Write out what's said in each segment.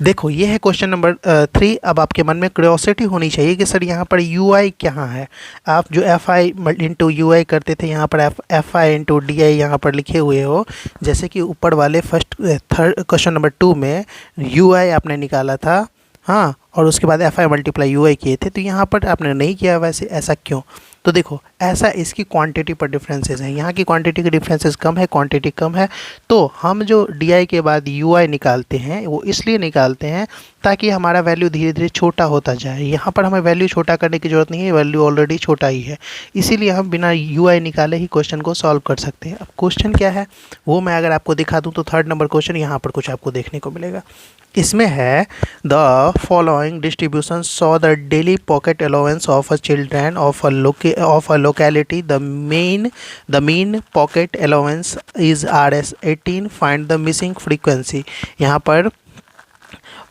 देखो ये है क्वेश्चन नंबर 3। अब आपके मन में क्यूरियोसिटी होनी चाहिए कि सर यहाँ पर यू आई कहाँ है। आप जो एफ आई इंटू यू आई करते थे, यहाँ पर एफ आई इंटू डी आई यहाँ पर लिखे हुए हो। जैसे कि ऊपर वाले थर्ड क्वेश्चन नंबर 2 में यू आई आपने निकाला था, हाँ, और उसके बाद F I multiply you I किए थे, तो यहाँ पर आपने नहीं किया। वैसे ऐसा क्यों? तो देखो, ऐसा इसकी क्वांटिटी पर डिफरेंसेस हैं। यहाँ की क्वांटिटी के डिफरेंसेस कम है, क्वांटिटी कम है, तो हम जो डी आई के बाद यू आई निकालते हैं वो इसलिए निकालते हैं ताकि हमारा वैल्यू धीरे धीरे छोटा होता जाए। यहाँ पर हमें वैल्यू छोटा करने की ज़रूरत नहीं है, वैल्यू ऑलरेडी छोटा ही है, इसीलिए हम बिना यू आई निकाले ही क्वेश्चन को सॉल्व कर सकते हैं। अब क्वेश्चन क्या है वो मैं अगर आपको दिखा दूँ तो थर्ड नंबर क्वेश्चन यहाँ पर कुछ आपको देखने को मिलेगा। इसमें है the following distribution saw the daily pocket allowance of a children of a locality the mean pocket allowance is RS18 find the missing frequency. यहाँ पर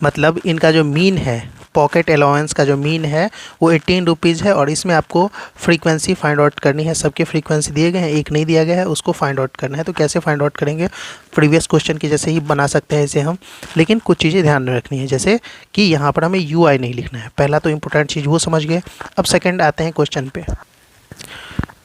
मतलब इनका जो मीन है, पॉकेट अलाउंस का जो मीन है वो 18 रुपीज़ है, और इसमें आपको फ्रीक्वेंसी फाइंड आउट करनी है। सबके फ्रीक्वेंसी दिए गए हैं, एक नहीं दिया गया है, उसको फाइंड आउट करना है। तो कैसे फाइंड आउट करेंगे? प्रीवियस क्वेश्चन की जैसे ही बना सकते हैं इसे हम, लेकिन कुछ चीज़ें ध्यान में रखनी है, जैसे कि यहाँ पर हमें यू आई नहीं लिखना है। पहला तो इंपॉर्टेंट चीज़ वो समझ गए। अब सेकेंड आते हैं क्वेश्चन पे।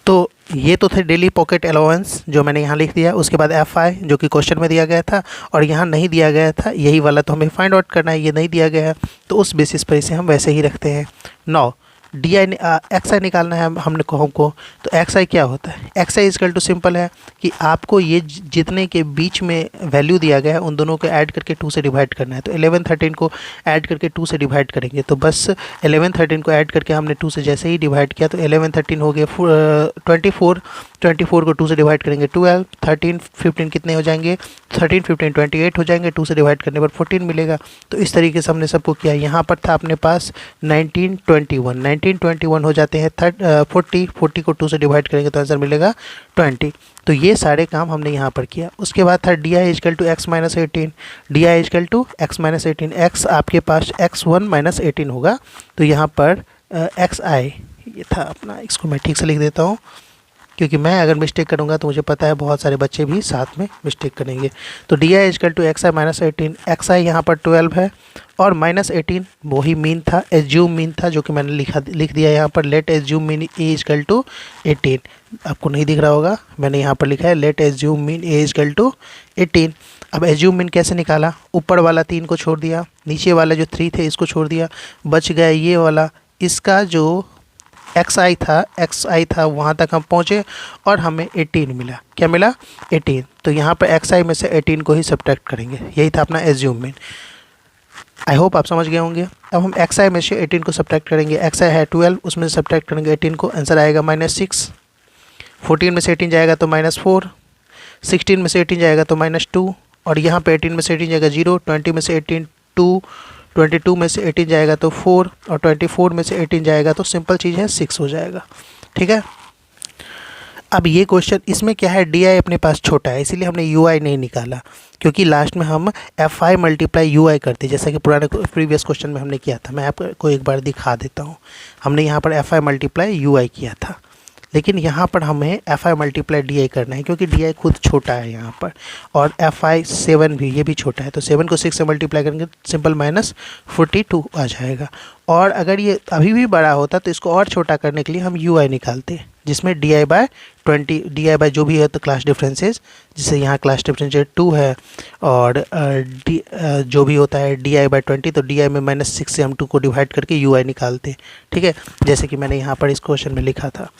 तो ये तो थे डेली पॉकेट अलाउंस जो मैंने यहाँ लिख दिया। उसके बाद एफ आई जो कि क्वेश्चन में दिया गया था और यहाँ नहीं दिया गया था, यही वाला तो हमें फाइंड आउट करना है, ये नहीं दिया गया है, तो उस बेसिस पर इसे हम वैसे ही रखते हैं। Now D I X I निकालना है हमको। तो एक्स आई क्या होता है? X I equal to simple है कि आपको ये जितने के बीच में वैल्यू दिया गया है उन दोनों को ऐड करके 2 से डिवाइड करना है। तो 11 13 को ऐड करके 2 से डिवाइड करेंगे, तो बस 11 13 को ऐड करके हमने 2 से जैसे ही डिवाइड किया तो 11 13 हो गए 24, 24 को 2 से डिवाइड करेंगे 12, 13 15 कितने हो जाएंगे? 13 15 28 हो जाएंगे। 2 से डिवाइड करने पर 14 मिलेगा। तो इस तरीके से हमने सबको किया। यहाँ पर था अपने पास 1921 हो जाते हैं 40 को 2 से डिवाइड करेंगे तो आंसर मिलेगा 20। तो ये सारे काम हमने यहाँ पर किया। उसके बाद था D I equal to X minus 18। D I equal to X minus 18, X आपके पास x1 माइनस 18 होगा, तो यहाँ पर एक्स आई ये था अपना। इसको मैं ठीक से लिख देता हूँ क्योंकि मैं अगर मिस्टेक करूँगा तो मुझे पता है बहुत सारे बच्चे भी साथ में मिस्टेक करेंगे। तो D I equal to X I minus 18, X I यहाँ पर 12 है और माइनस 18 वही मीन था, एज्यूम मीन था, जो कि मैंने लिख दिया यहाँ पर। Let assume mean A equal to 18। आपको नहीं दिख रहा होगा, मैंने यहाँ पर लिखा है let assume mean A equal to 18। अब एज्यूम मीन कैसे निकाला? ऊपर वाला 3 को छोड़ दिया, नीचे वाला जो 3 थे इसको छोड़ दिया, बच गया ये वाला। इसका जो एक्स आई था वहाँ तक हम पहुँचे और हमें 18 मिला। क्या मिला? 18। तो यहाँ पर एक्स आई में से 18 को ही सब्ट्रैक्ट करेंगे, यही था अपना एज्यूम मीन। आई होप आप समझ गए होंगे। अब हम एक्स आई में से 18 को सब्ट्रैक्ट करेंगे। एक्स आई है 12, उसमें से सब्ट्रैक्ट करेंगे 18 को, आंसर आएगा -6। 14 में से 18 जाएगा तो -4, 16 में से 18 जाएगा तो -2, और यहाँ पे 18 में से 18 जाएगा 0, 20 में से 18 2, 22 में से 18 जाएगा तो 4, और 24 में से 18 जाएगा तो सिंपल चीज़ है 6 हो जाएगा। ठीक है। अब ये क्वेश्चन इसमें क्या है, डी आई अपने पास छोटा है इसीलिए हमने यू आई नहीं निकाला, क्योंकि लास्ट में हम एफ आई मल्टीप्लाई यू आई करते जैसा कि पुराने प्रीवियस क्वेश्चन में हमने किया था। मैं आपको एक बार दिखा देता हूँ। हमने यहाँ पर एफ आई मल्टीप्लाई यू आई किया था, लेकिन यहाँ पर हमें F I multiply D I करना है क्योंकि डी आई खुद छोटा है यहाँ पर, और एफ आई 7 भी, ये भी छोटा है। तो 7 को 6 से मल्टीप्लाई करेंगे सिंपल -42 आ जाएगा। और अगर ये अभी भी बड़ा होता तो इसको और छोटा करने के लिए हम यू आई निकालते, जिसमें D I by 20, D I by जो भी है तो क्लास डिफरेंसेस, जिससे यहाँ क्लास डिफरेंसेस 2 है, और जो भी होता है डी आई बाय 20, तो डी आई में -6 से हम 2 को डिवाइड करके यू आई निकालते। ठीक है, जैसे कि मैंने यहाँ पर इस क्वेश्चन में लिखा था।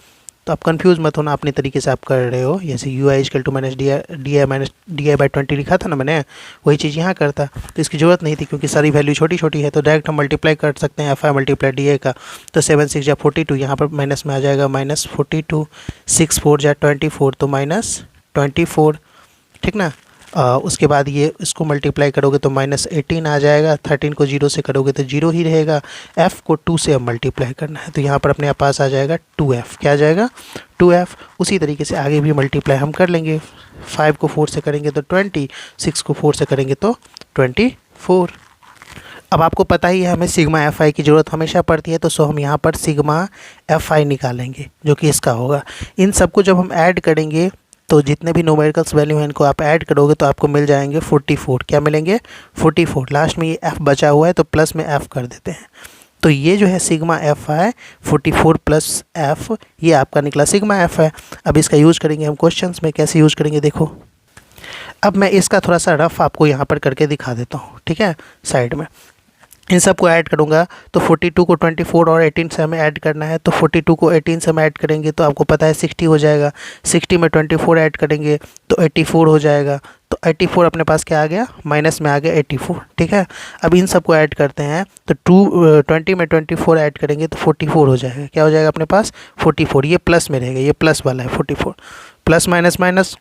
तो आप कंफ्यूज मत होना, अपने तरीके से आप कर रहे हो। जैसे U I equal to minus D I by 20 लिखा था ना मैंने, वही चीज़ यहाँ करता। तो इसकी ज़रूरत नहीं थी क्योंकि सारी वैल्यू छोटी छोटी है, तो डायरेक्ट हम मल्टीप्लाई कर सकते हैं F I multiply D I का। तो 7 6 जा 42, यहाँ पर माइनस में आ जाएगा -42, 6 4 जा 24, तो -24। ठीक ना। उसके बाद ये इसको मल्टीप्लाई करोगे तो -18 आ जाएगा। 13 को 0 से करोगे तो 0 ही रहेगा। f को 2 से अब मल्टीप्लाई करना है, तो यहाँ पर अपने पास आ जाएगा 2f। क्या आ जाएगा? 2f। उसी तरीके से आगे भी मल्टीप्लाई हम कर लेंगे। 5 को 4 से करेंगे तो 20, 6 को 4 से करेंगे तो 24। अब आपको पता ही है हमें सिग्मा एफ आई की ज़रूरत हमेशा पड़ती है, तो सो हम यहाँ पर सिग्मा एफ आई निकालेंगे जो कि इसका होगा। इन सबको जब हम ऐड करेंगे तो जितने भी न्यूमेरिकल्स वैल्यू हैं इनको आप ऐड करोगे तो आपको मिल जाएंगे 44। क्या मिलेंगे? 44। लास्ट में ये एफ़ बचा हुआ है तो प्लस में एफ़ कर देते हैं। तो ये जो है सिग्मा एफ है 44 प्लस एफ़, ये आपका निकला सिग्मा एफ है। अब इसका यूज़ करेंगे हम क्वेश्चंस में। कैसे यूज़ करेंगे देखो, अब मैं इसका थोड़ा सा रफ आपको यहाँ पर करके दिखा देता हूँ, ठीक है। साइड में इन सबको ऐड करूँगा तो 42 को 24 और 18 से हमें ऐड करना है, तो 42 को 18 से हम ऐड करेंगे तो आपको पता है 60 हो जाएगा। 60 में 24 ऐड करेंगे तो 84 हो जाएगा। तो 84 अपने पास क्या आ गया? माइनस में आ गया 84, ठीक है। अब इन सबको ऐड करते हैं तो 20 में 24 ऐड करेंगे तो 44 हो जाएगा। क्या हो जाएगा अपने पास? 44। ये प्लस में रहेगा, ये प्लस वाला है 44। प्लस माइनस माइनस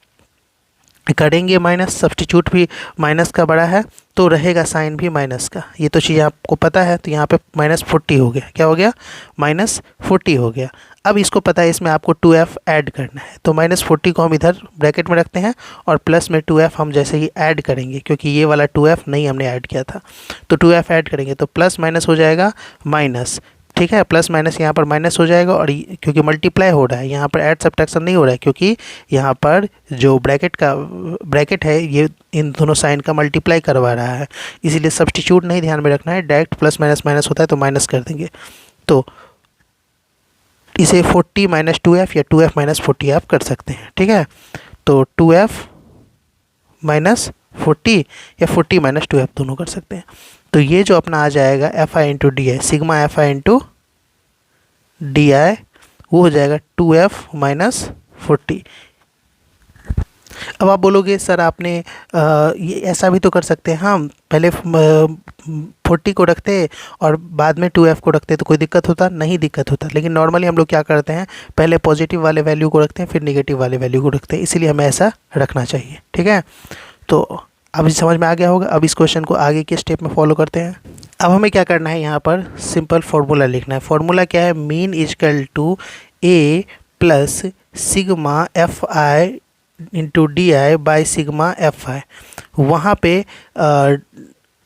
करेंगे माइनस, सब्स्टिट्यूट भी माइनस का बड़ा है तो रहेगा साइन भी माइनस का। ये तो चीज़ आपको पता है। तो यहाँ पे -40 हो गया। क्या हो गया? -40 हो गया। अब इसको पता है इसमें आपको 2f ऐड करना है, तो -40 को हम इधर ब्रैकेट में रखते हैं और प्लस में 2f हम जैसे ही ऐड करेंगे, क्योंकि ये वाला 2f नहीं हमने ऐड किया था, तो 2f ऐड करेंगे तो प्लस माइनस हो जाएगा माइनस, ठीक है। प्लस माइनस यहाँ पर माइनस हो जाएगा और क्योंकि मल्टीप्लाई हो रहा है यहाँ पर ऐड सब्ट्रैक्शन नहीं हो रहा है, क्योंकि यहाँ पर जो ब्रैकेट है ये इन दोनों साइन का मल्टीप्लाई करवा रहा है, इसीलिए सब्स्टिट्यूट नहीं ध्यान में रखना है। डायरेक्ट प्लस माइनस माइनस होता है तो माइनस कर देंगे। तो इसे 40 - 2f या 2f - 40 आप कर सकते हैं, ठीक है। तो 2f - 40 या 40 - 2f दोनों कर सकते हैं। तो ये जो अपना आ जाएगा fi इंटू डी आई, सिग्मा fi इंटू डी आई, वो हो जाएगा 2f - 40। अब आप बोलोगे सर आपने ये ऐसा भी तो कर सकते हैं, हम पहले 40 को रखते और बाद में 2f को रखते तो कोई दिक्कत होता? नहीं दिक्कत होता। लेकिन नॉर्मली हम लोग क्या करते हैं, पहले पॉजिटिव वाले वैल्यू को रखते हैं फिर नेगेटिव वाले वैल्यू को रखते हैं, इसीलिए हमें ऐसा रखना चाहिए, ठीक है। तो अब समझ में आ गया होगा। अब इस क्वेश्चन को आगे के स्टेप में फॉलो करते हैं। अब हमें क्या करना है, यहाँ पर सिंपल फार्मूला लिखना है। फार्मूला क्या है? Mean equal to a plus sigma F I into D I by sigma F I. वहाँ पे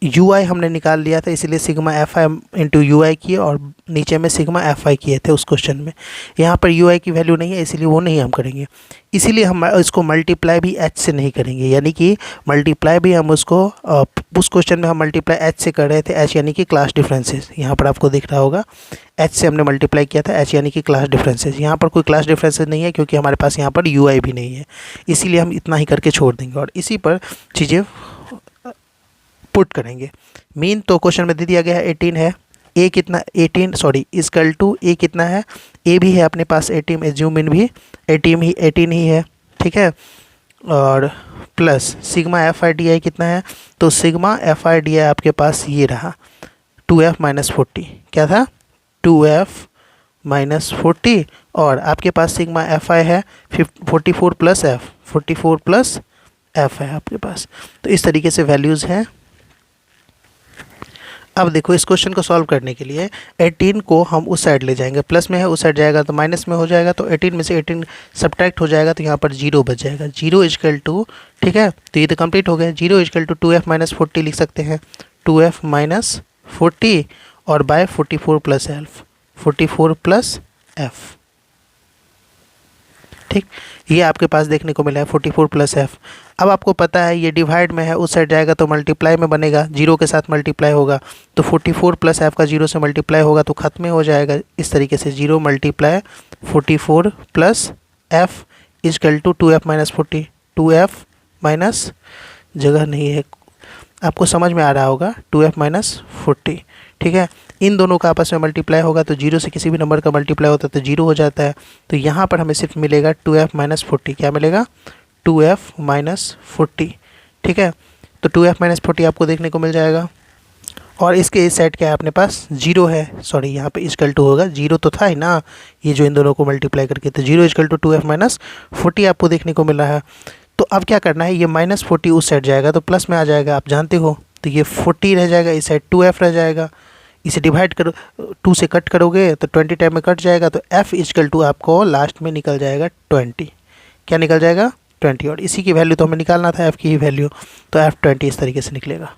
यू आई हमने निकाल लिया था, इसीलिए sigma F I into U I किए और नीचे में सिग्मा एफ आई किए थे उस क्वेश्चन में। यहाँ पर यू आई की वैल्यू नहीं है इसीलिए वो नहीं हम करेंगे, इसीलिए हम इसको मल्टीप्लाई भी एच से नहीं करेंगे, यानी कि मल्टीप्लाई भी हम उसको उस क्वेश्चन में हम मल्टीप्लाई एच से कर रहे थे। एच यानी कि क्लास डिफरेंसेस, यहाँ पर आपको दिख रहा होगा एच से हमने मल्टीप्लाई किया था, एच यानी कि क्लास डिफरेंसेस। यहाँ पर कोई क्लास डिफरेंसेस नहीं है क्योंकि हमारे पास यहाँ पर यू आई भी नहीं है, इसीलिए हम इतना ही करके छोड़ देंगे और इसी पर चीज़ें पुट करेंगे। मीन तो क्वेश्चन में दे दिया गया है 18 है, ए कितना 18 सॉरी इजकल टू ए कितना है, ए भी है अपने पास 18, एज्यूम इन भी 18 ही है, ठीक है। और plus sigma F I D I कितना है, तो sigma F I D I आपके पास ये रहा 2f - 40। क्या था? 2f - 40 और आपके पास सिग्मा एफ आई है 44 प्लस एफ, 44 प्लस एफ है आपके पास। तो इस तरीके से वैल्यूज़ हैं। अब देखो इस क्वेश्चन को सॉल्व करने के लिए 18 को हम उस साइड ले जाएंगे, प्लस में है उस साइड जाएगा तो माइनस में हो जाएगा, तो 18 में से 18 सब्ट्रैक्ट हो जाएगा तो यहाँ पर 0 बच जाएगा। 0 इजकल टू, ठीक है, तो ये तो कंप्लीट हो गया। 0 इजकल टू 2f - 40 लिख सकते हैं, 2f - 40 और by 44 plus F, 44 plus F, ठीक। ये आपके पास देखने को मिला है 44 प्लस एफ। अब आपको पता है ये डिवाइड में है, उस साइड जाएगा तो मल्टीप्लाई में बनेगा, 0 के साथ मल्टीप्लाई होगा तो 44 प्लस एफ का 0 से मल्टीप्लाई होगा तो ख़त्म हो जाएगा। इस तरीके से 0 × 44 plus F equal to 2f - 40, 2f minus जगह नहीं है, आपको समझ में आ रहा होगा, 2f - 40, ठीक है। इन दोनों का आपस में मल्टीप्लाई होगा तो 0 से किसी भी नंबर का मल्टीप्लाई होता है तो 0 हो जाता है। तो यहाँ पर हमें सिर्फ मिलेगा 2f - 40। क्या मिलेगा? 2f - 40, ठीक है। तो 2f - 40 आपको देखने को मिल जाएगा और इसके इस साइड क्या है अपने पास? 0 है, सॉरी यहाँ पे इजकल टू होगा, 0 तो था ही ना ये जो इन दोनों को मल्टीप्लाई करके, तो 0 इजकल टू 2f - 40 आपको देखने को मिल रहा है। तो अब क्या करना है, ये -40 उस साइड जाएगा तो प्लस में आ जाएगा, आप जानते हो, तो ये 40 रह जाएगा, इस साइड 2f रह जाएगा। इसे डिवाइड करो, 2 से कट करोगे तो 20 टाइम में कट जाएगा, तो f इजकल टू आपको लास्ट में निकल जाएगा 20। क्या निकल जाएगा? 20। और इसी की वैल्यू तो हमें निकालना था, f की ही वैल्यू, तो f 20 इस तरीके से निकलेगा।